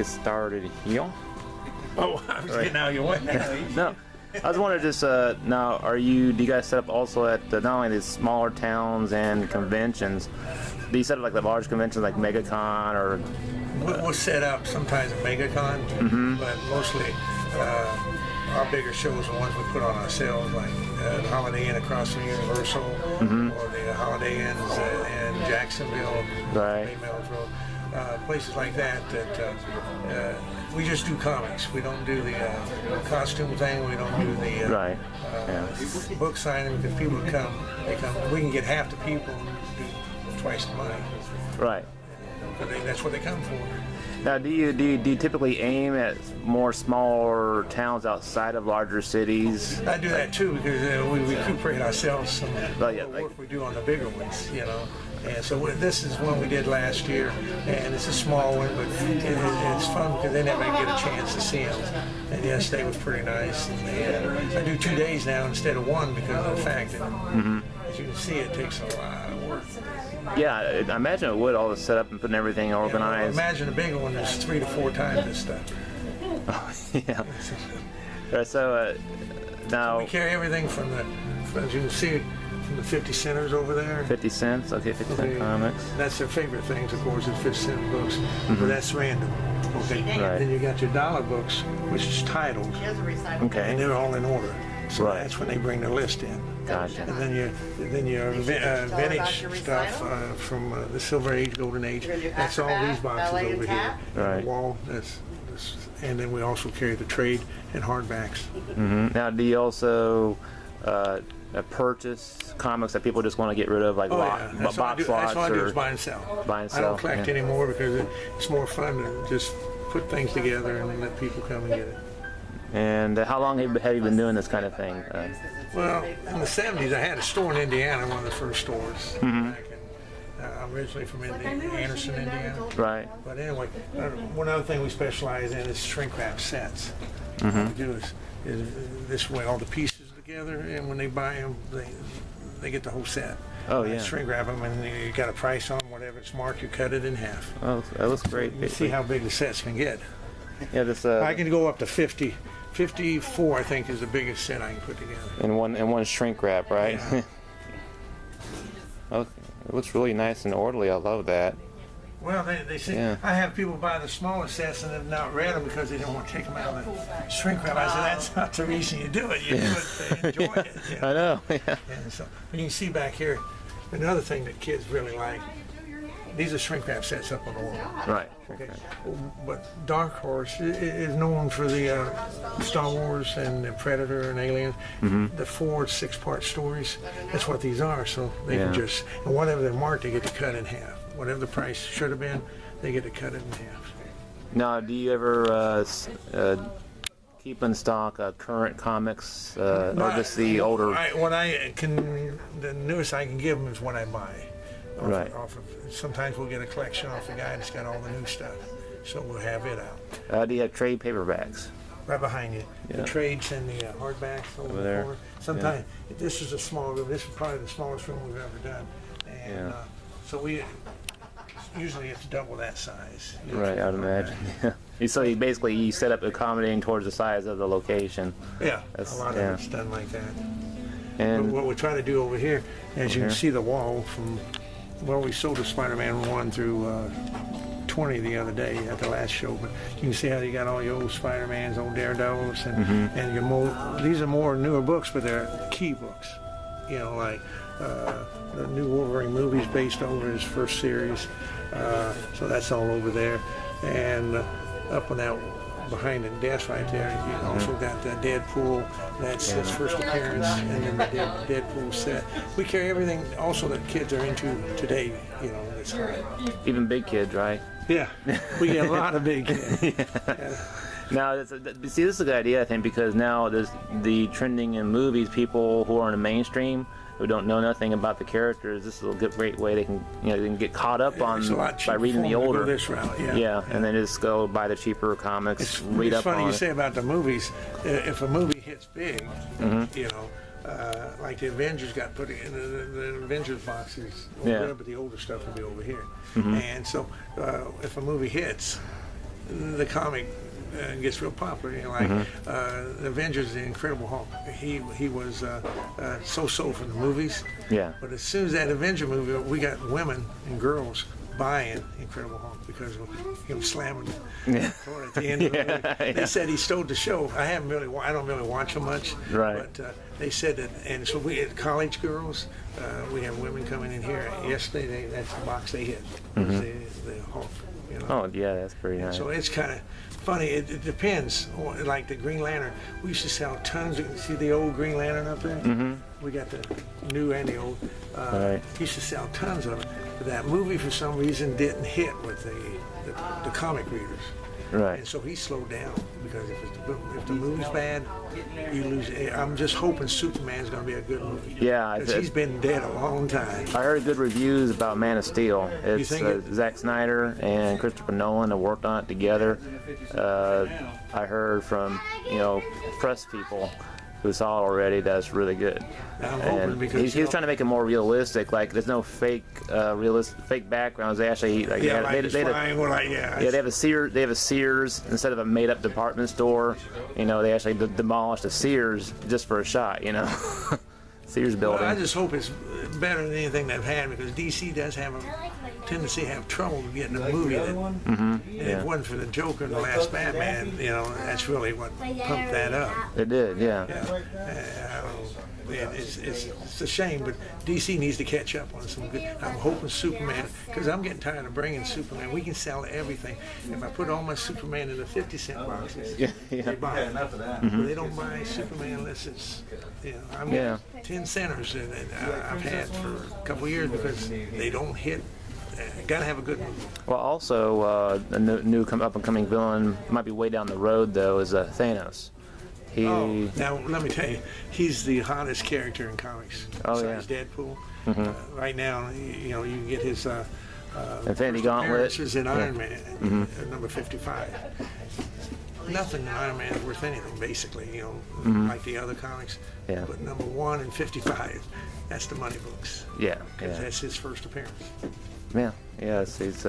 get started here. Oh, I was getting out your way. No, I was wondering just now, do you guys set up also at not only the smaller towns and conventions? Do you set up like the large conventions like MegaCon or? We'll set up sometimes at MegaCon, but mostly our bigger shows are ones we put on ourselves, like the Holiday Inn across from Universal, or the Holiday Inns in Jacksonville, Right. Mills Road, places like that. We just do comics. We don't do the costume thing. We don't do the Right. book signing, because people come. They come. We can get half the people and do twice the money. Right. That's what they come for. Now, do you typically aim at more smaller towns outside of larger cities? I do that too, because we recuperate ourselves from Well, yeah, the like- work we do on the bigger ones, you know. And so this is one we did last year, and it's a small one, but it's fun because they never get a chance to see them. And yesterday was pretty nice. And I do 2 days now instead of one because of the fact that, as you can see, it takes a lot of work. Yeah, I imagine it would, all the setup and putting everything organized. Imagine a bigger one that's 3 to 4 times this stuff. Yeah. Right, so now We carry everything from as you can see, from the 50 centers over there. 50 cents. Okay, 50 cent comics. That's their favorite things, of course, is 50-cent books, but that's random. Okay. Right. Then you got your dollar books, which is titled, Okay. and they're all in order. So Right. that's when they bring the list in. Gotcha. And then your vintage stuff from the Silver Age, Golden Age. That's all these boxes over here. Right. The wall. And then we also carry the trade and hardbacks. Now, do you also purchase comics that people just want to get rid of, like That's all I box do. That's lots all I do or is buy and sell. buy and I sell? don't collect Yeah. anymore because it's more fun to just put things together and let people come and get it. And how long have you been doing this kind of thing? Well, in the 70s, I had a store in Indiana, one of the first stores. Back in, I'm originally from Anderson, Indiana. Right. But anyway, one other thing we specialize in is shrink wrap sets. What we do is this way all the pieces together, and when they buy them, they get the whole set. Oh, yeah. Shrink wrap them, and you got a price on them, whatever it's marked, you cut it in half. Oh, that looks great. You see how big the sets can get. Yeah, this I can go up to 50. 54, I think, is the biggest set I can put together. in one shrink wrap, right? Yeah. Oh, it looks really nice and orderly. I love that. Well, they say, Yeah. I have people buy the smaller sets and have not read them because they don't want to take them out of the shrink wrap. I said, that's not the reason you do it. You do it to enjoy it. You know? I know. Yeah. And so you can see back here, another thing that kids really like, these are shrink wrap sets up on the wall. Right. Okay. But Dark Horse is known for the Star Wars and the Predator and Aliens, the 4 6-part stories. That's what these are. So they can just, and whatever they're marked, they get to cut in half. Whatever the price should have been, they get to cut it in half. Now, do you ever keep in stock current comics or just the older? The newest I can give them is what I buy. Right. Sometimes we'll get a collection off a guy that's got all the new stuff, so we'll have it out. Do you have trade paperbacks? Right behind you. Yeah. The trades and the hardbacks over there. the corner. Sometimes this is a small room. This is probably the smallest room we've ever done, and so we usually it's double that size. Right, I'd imagine. Yeah. So you basically set up accommodating towards the size of the location. Yeah, That's- a lot yeah. of it's done like that. And But what we try to do over here, as you can see the wall from, well, we sold a Spider-Man 1 through 20 the other day at the last show, but you can see how you got all your old Spider-Mans, old Daredevils, and your these are more newer books, but they're key books. You know, like the new Wolverine movies based over his first series. So that's all over there. And up on that, behind the desk right there, you also got the Deadpool, that's his first appearance, and then the Deadpool set. We carry everything also that kids are into today, you know, that's hot. even big kids, right? Yeah, we get a lot of big kids. Now, see, this is a good idea, I think, because now there's the trending in movies, people who are in the mainstream who don't know nothing about the characters. This is a great way they can, they can get caught up on It's a lot by cheaper reading for the them to go older. this route, Yeah, and then just go buy the cheaper comics, read It's up funny on you it. say about the movies. If a movie hits big, you know, like the Avengers got put in the Avengers boxes over there, but the older stuff will be over here. And so if a movie hits, the comic gets real popular, you know, like the Avengers, the Incredible Hulk. He was so-so from the movies. Yeah. But as soon as that Avenger movie, we got women and girls buying Incredible Hulk because of him slamming Yeah. Thor at the end of the movie. They said he stole the show. I don't really watch him much. Right. But they said that, and so we had college girls. We have women coming in here. Yesterday, that's the box they hit. Was the Hulk. You know? Oh, yeah, that's pretty nice. So it's kind of funny. It depends. Like the Green Lantern, we used to sell tons. You see the old Green Lantern up there? We got the new and the old. Right. Used to sell tons of it. But that movie, for some reason, didn't hit with the comic readers. Right. And so he slowed down because if the movie's bad, you lose. I'm just hoping Superman's going to be a good movie. Yeah, Because he's been dead a long time. I heard good reviews about Man of Steel. It's think Zack Snyder and Christopher Nolan have worked on it together. I heard from press people who saw it already that it's really good. I'm hoping And because he's trying to make it more realistic. Like there's no fake fake backgrounds. They actually they have a Sears. They have a Sears instead of a made-up department store. They actually demolished a Sears just for a shot. Sears building. Well, I just hope it's better than anything they've had because DC does have a tendency to have trouble getting a movie that. And if it wasn't for the Joker in the last Batman, that's really what pumped that up. It did, yeah. It's a shame, but DC needs to catch up on some good. I'm hoping Superman, because I'm getting tired of bringing Superman. We can sell everything. If I put all my Superman in the 50-cent boxes, they buy it. But they don't buy Superman unless it's, I'm getting 10 centers that I've had for a couple of years because they don't hit. Gotta have a good movie. Well, also a new up-and-coming villain might be way down the road though is Thanos. Now let me tell you, he's the hottest character in comics. Besides Deadpool. Right now, you can get his Infinity Gauntlet is in Iron Man, number 55. Nothing in Iron Man is worth anything, basically. Like the other comics. Yeah. But number 1 and 55, that's the money books. Yeah. Because that's his first appearance. Yeah. He's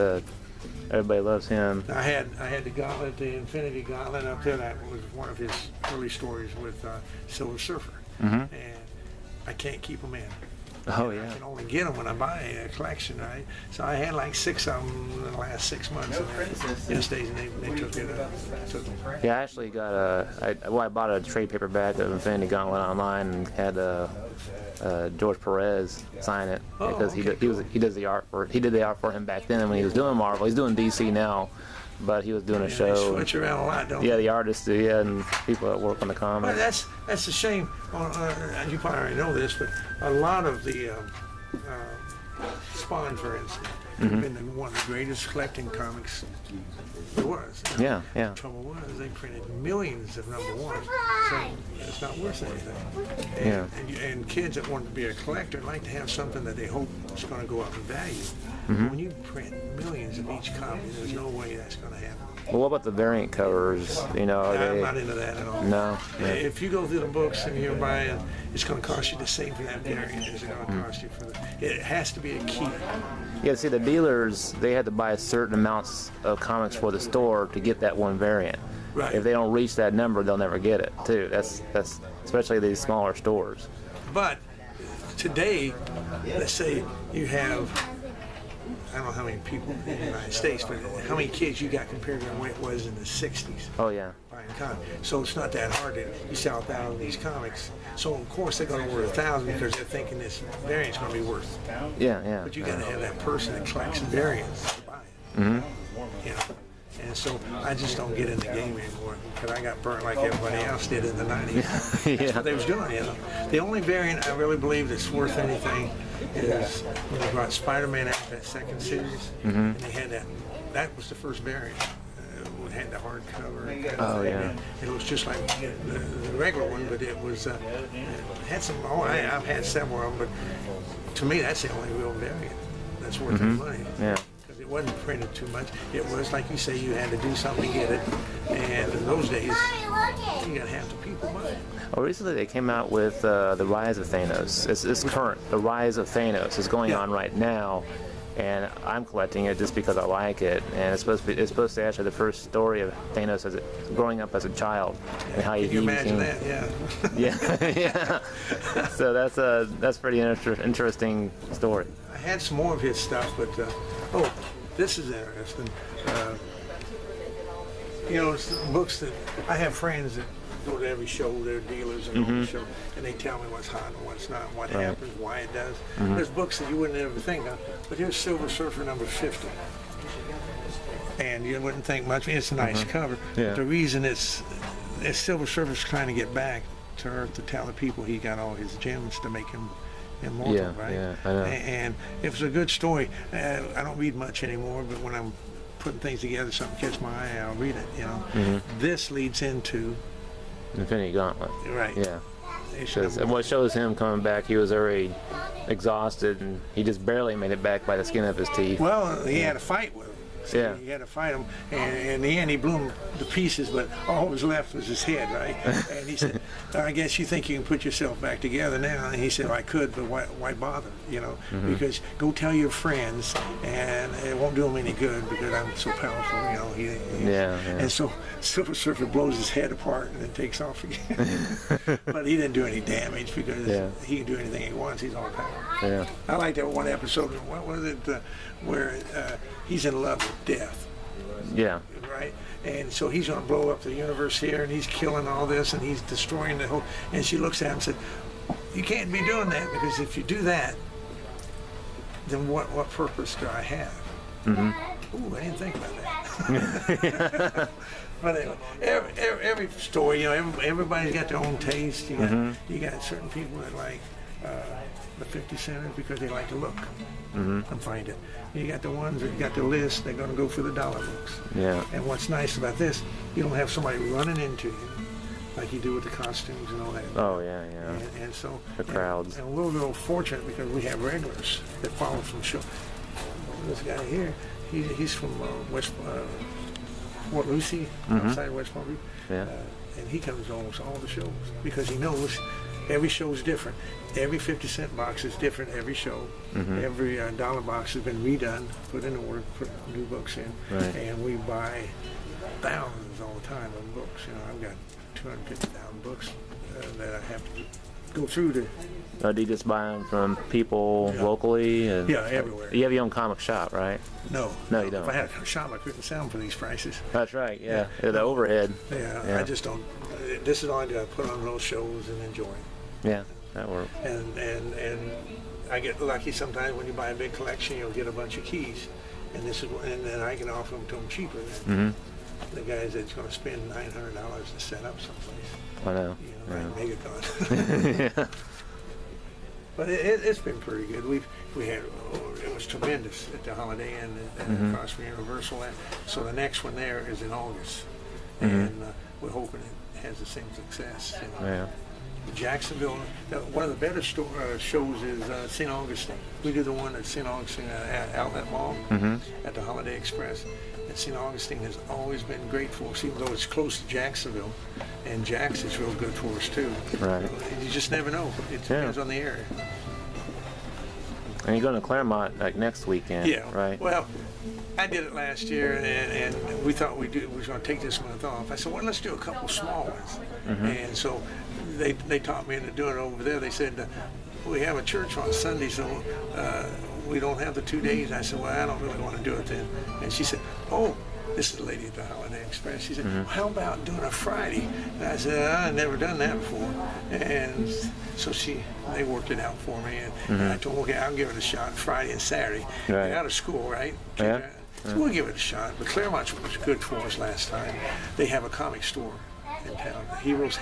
everybody loves him. I had the Gauntlet, the Infinity Gauntlet up there. That was one of his early stories with Silver Surfer, and I can't keep them in. Oh I can only get them when I buy a collection, right? So I had like 6 of them in the last 6 months. Yesterday, and they took it. Yeah, I actually got I bought a trade paperback of Infinity Gauntlet online and had George Perez sign it because he does the art for he did the art for him back then when he was doing Marvel. He's doing DC now, but he was doing a show. They switch around a lot, don't they? Yeah, the artists do, and people that work on the comics. Well, that's a shame. You probably already know this, but a lot of the Spawn, for instance, have been one of the greatest collecting comics there was. Yeah. The trouble was they printed millions of number 1, so it's not worth anything. And kids that want to be a collector like to have something that they hope is going to go up in value. When you print millions of each copy, there's no way that's going to happen. Well, what about the variant covers? I'm not into that at all. No. Yeah. If you go through the books and you're buying, it's going to cost you the same for that variant as it's going to cost you for it has to be a key. Yeah, see, the dealers, they had to buy certain amounts of comics for the store to get that one variant. Right. If they don't reach that number, they'll never get it, too. That's especially these smaller stores. But today, let's say you have, I don't know how many people in the United States, but how many kids you got compared to what it was in the 60s. Oh, yeah. Buying comics. So it's not that hard you sell 1,000 of these comics. So of course they're going to order 1,000 because they're thinking this variant's going to be worth. Yeah. But you got to have that person that collects variants to buy it. And so I just don't get in the game anymore because I got burnt like everybody else did in the 90s. That's what they was doing. The only variant I really believe that's worth anything is when they brought Spider-Man out, that second series, and they had that was the first variant. It had the hardcover. Oh, yeah. It was just like the regular one, but it was it had some. I've had several of them, but to me, that's the only real variant that's worth any money. Yeah. Because it wasn't printed too much. It was like you say, you had to do something to get it, and in those days, you got to have the people buy it. Well, recently they came out with the Rise of Thanos. It's current. The Rise of Thanos is going on right now, and I'm collecting it just because I like it. And it's supposed to actually the first story of Thanos as growing up as a child and how Can you imagine that? Yeah. Yeah. So that's pretty interesting story. I had some more of his stuff, but this is interesting. It's books that I have friends that go to every show. They're dealers and all the show, and they tell me what's hot and what's not, what happens, why it does. There's books that you wouldn't ever think of, but here's Silver Surfer number 50, and you wouldn't think much. It's a nice cover. Yeah. But the reason it's Silver Surfer's trying to get back to Earth to tell the people he got all his gems to make him immortal, right? Yeah, I know. And it was a good story. I don't read much anymore, but when I'm putting things together, something catches my eye, I'll read it. This leads into Infinity Gauntlet. right. Yeah. And what shows him coming back, he was already exhausted, and he just barely made it back by the skin of his teeth. Well, he had a fight with him. See, Yeah. He had to fight him, and in the end he blew him to pieces, but all that was left was his head, right? And he said, I guess you think you can put yourself back together now. And he said, well, I could, but why bother, because go tell your friends, and it won't do them any good because I'm so powerful, Yeah. And so Silver Surfer blows his head apart and then takes off again. But he didn't do any damage because he can do anything he wants. He's all powerful. Yeah. I like that one episode. What was it where he's in love with death, Yeah. right? And so he's going to blow up the universe here, and he's killing all this, and he's destroying the whole. And she looks at him and said, "You can't be doing that because if you do that, then what purpose do I have?" Ooh, I didn't think about that. But anyway, every story, everybody's got their own taste. You got certain people that like the 50 centers because they like to look and find it. You got the ones that got the list, they're going to go for the dollar books. Yeah. And what's nice about this, you don't have somebody running into you like you do with the costumes and all that. Oh, yeah. And so The crowds. And we're a little fortunate because we have regulars that follow from show. This guy here, he's from Port Lucie, outside West Palm Beach. Yeah. And he comes to almost all the shows because he knows every show is different. Every 50-cent box is different every show. Every dollar box has been redone, put in order, put new books in. Right. And we buy thousands all the time of books. I've got 250,000 books that I have to go through to. Do you just buy them from people locally? And Yeah, everywhere. You have your own comic shop, right? No, you don't. If I had a shop, I couldn't sell them for these prices. That's right, yeah. The overhead. Yeah, I just don't. This is all I do. I put on those shows and enjoy it. Yeah, that works. And I get lucky sometimes when you buy a big collection, you'll get a bunch of keys, and then I can offer them to them cheaper than the guys that's going to spend $900 to set up someplace. I know. Right, MegaCon. Yeah. But it's been pretty good. We had it was tremendous at the Holiday Inn at across from Universal. So the next one there is in August, and we're hoping it has the same success. Yeah. Jacksonville, one of the better shows is St. Augustine. We do the one at St. Augustine Outlet Mall at the Holiday Express. And St. Augustine has always been great for us, even though it's close to Jacksonville. And Jax is real good for us too. Right. You just never know. It depends on the area. And you're going to Claremont like next weekend, right? Well, I did it last year, and we thought we was going to take this month off. I said, well, let's do a couple small ones. And so they taught me into doing it over there. They said, we have a church on Sunday, so we don't have the 2 days. I said, well, I don't really want to do it then. And she said, oh, this is the lady at the Holiday Express. She said, well, how about doing a Friday? And I said, I've never done that before. And so they worked it out for me. And I told them, okay, I'll give it a shot Friday and Saturday. Right. Out of school, right? Yeah. So we'll give it a shot. But Claremont was good for us last time. They have a comic store in town, Heroes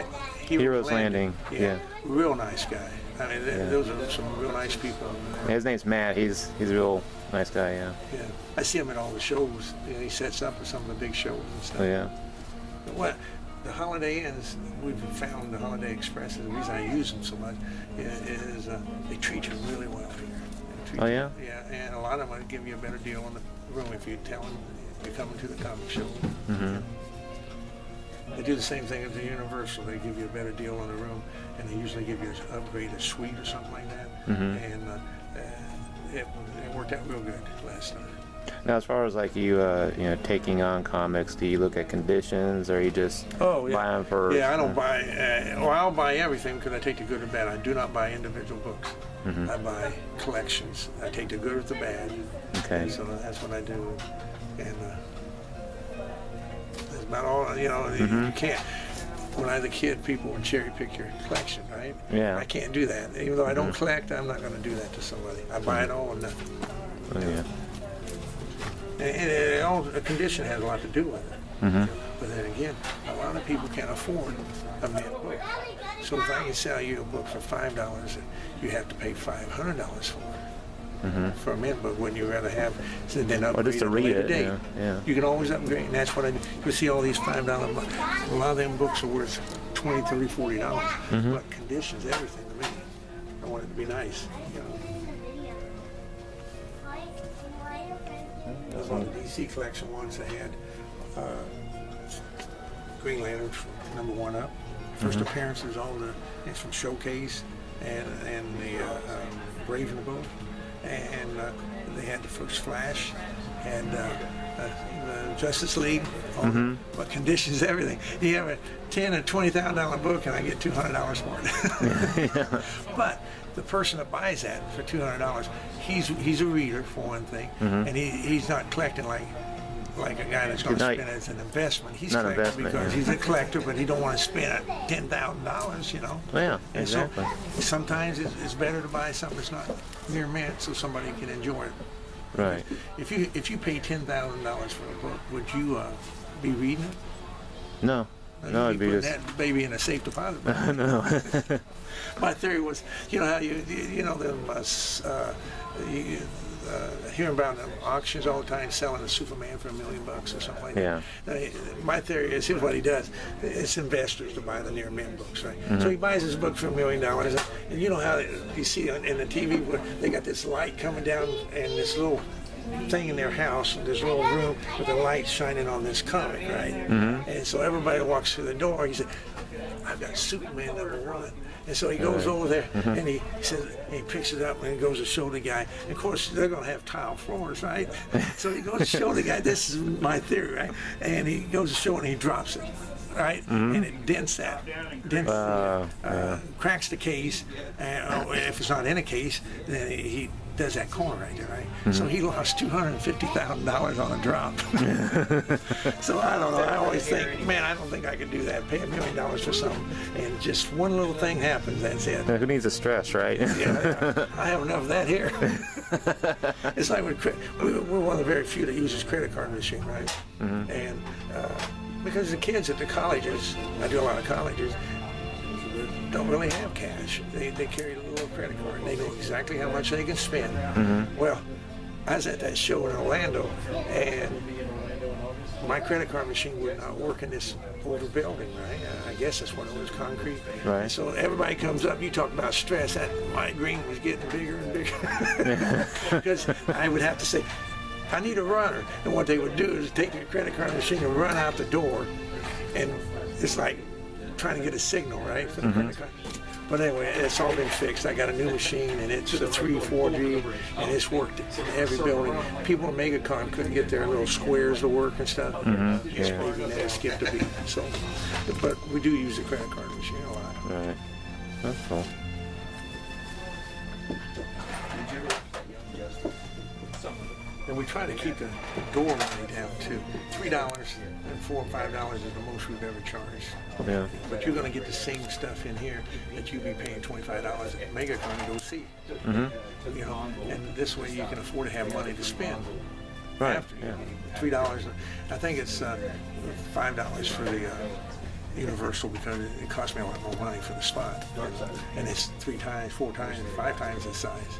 Landing. Yeah. Real nice guy. I mean, those are some real nice people. His name's Matt. He's a real nice guy, yeah. Yeah. I see him at all the shows. He sets up at some of the big shows and stuff. Oh, yeah. What the Holiday Inns, we've found the Holiday Express, the reason I use them so much is they treat you really well here. Oh, yeah? Yeah, and a lot of them will give you a better deal on the room if you tell them you're coming to the comic show. They do the same thing at the Universal. They give you a better deal on the room, and they usually give you an upgrade, a suite or something like that. And it worked out real good last time. Now, as far as like you taking on comics, do you look at conditions, or you just Oh, yeah. buy them for? Yeah, I don't buy. Well, I'll buy everything because I take the good and bad. I do not buy individual books. I buy collections. I take the good with the bad. Okay. And so that's what I do. And that's about all. You can't. When I was a kid, people would cherry pick your collection, right? Yeah. I can't do that. Even though I don't collect, I'm not going to do that to somebody. I buy it all or nothing. Oh, yeah. And the condition has a lot to do with it. But then again, a lot of people can't afford a mint book. So if I can sell you a book for $5, you have to pay $500 for it. For a mint book, wouldn't you rather have then upgrade just to at a read later it, date? yeah. You can always upgrade, and that's what I do. You see all these $5 books. A lot of them books are worth $20, $30, $40. But condition's everything to me. I want it to be nice. On the DC collection ones, they had Green Lantern from #1 up. First appearances, it's from Showcase and the Raven book. And they had the first Flash and the Justice League. But conditions, everything. You have a $10,000 or $20,000 book, and I get $200 for it. But the person that buys that for $200, he's a reader for one thing, and he's not collecting like a guy that's going to spend it as an investment. He's collecting because he's a collector, but he don't want to spend $10,000, Yeah, and exactly. so sometimes it's better to buy something that's not near mint so somebody can enjoy it. Right. If you pay $10,000 for a book, would you be reading it? No. No, it'd be putting just. that baby in a safe deposit box. No. My theory was, how you hearing about them auctions all the time, selling a Superman for $1 million or something like that. My theory is, here's what he does: it's investors to buy the near mint books, right? So he buys his book for $1 million, and you know how you see in the TV where they got this light coming down and this little thing in their house, this little room with the light shining on this comic, right? And so everybody walks through the door. He said, "I've got Superman #1." And so he goes over there and he says, he picks it up and he goes to show the guy. And of course, they're going to have tile floors, right? So he goes to show the guy. This is my theory, right? And he goes to show it and he drops it, right? And it dents cracks the case. And if it's not in a case, then he does that corner right there, right? So he lost $250,000 on a drop. So I don't know. I always think, man, I don't think I could do that. Pay $1 million for something, and just one little thing happens. That's it. Who needs the stress, right? Yeah, I have enough of that here. It's like we're one of the very few that uses credit card machine, right? And because the kids at the colleges, I do a lot of colleges, don't really have cash. They carry a little credit card, and they know exactly how much they can spend. Well, I was at that show in Orlando, and my credit card machine would not work in this older building, right? I guess that's what it was, concrete. Right. And so everybody comes up, you talk about stress, that white green was getting bigger and bigger. Because I would have to say, I need a runner. And what they would do is take your credit card machine and run out the door, and it's like trying to get a signal, right, for the credit card. But anyway, it's all been fixed. I got a new machine, and it's a 3-4G, and it's worked in every building. People at MegaCon couldn't get their little squares to work and stuff. Just maybe they skipped a beat. So, but we do use the credit card machine a lot. Right. That's cool. And we try to keep the door money down too. $3 and $4 or $5 is the most we've ever charged. Yeah. But you're going to get the same stuff in here that you'd be paying $25 at MegaCon to go see. And this way you can afford to have money to spend. Right. After Yeah. $3. I think it's $5 for the Universal, because it cost me a lot more money for the spot. And it's 3 times, 4 times, 5 times the size.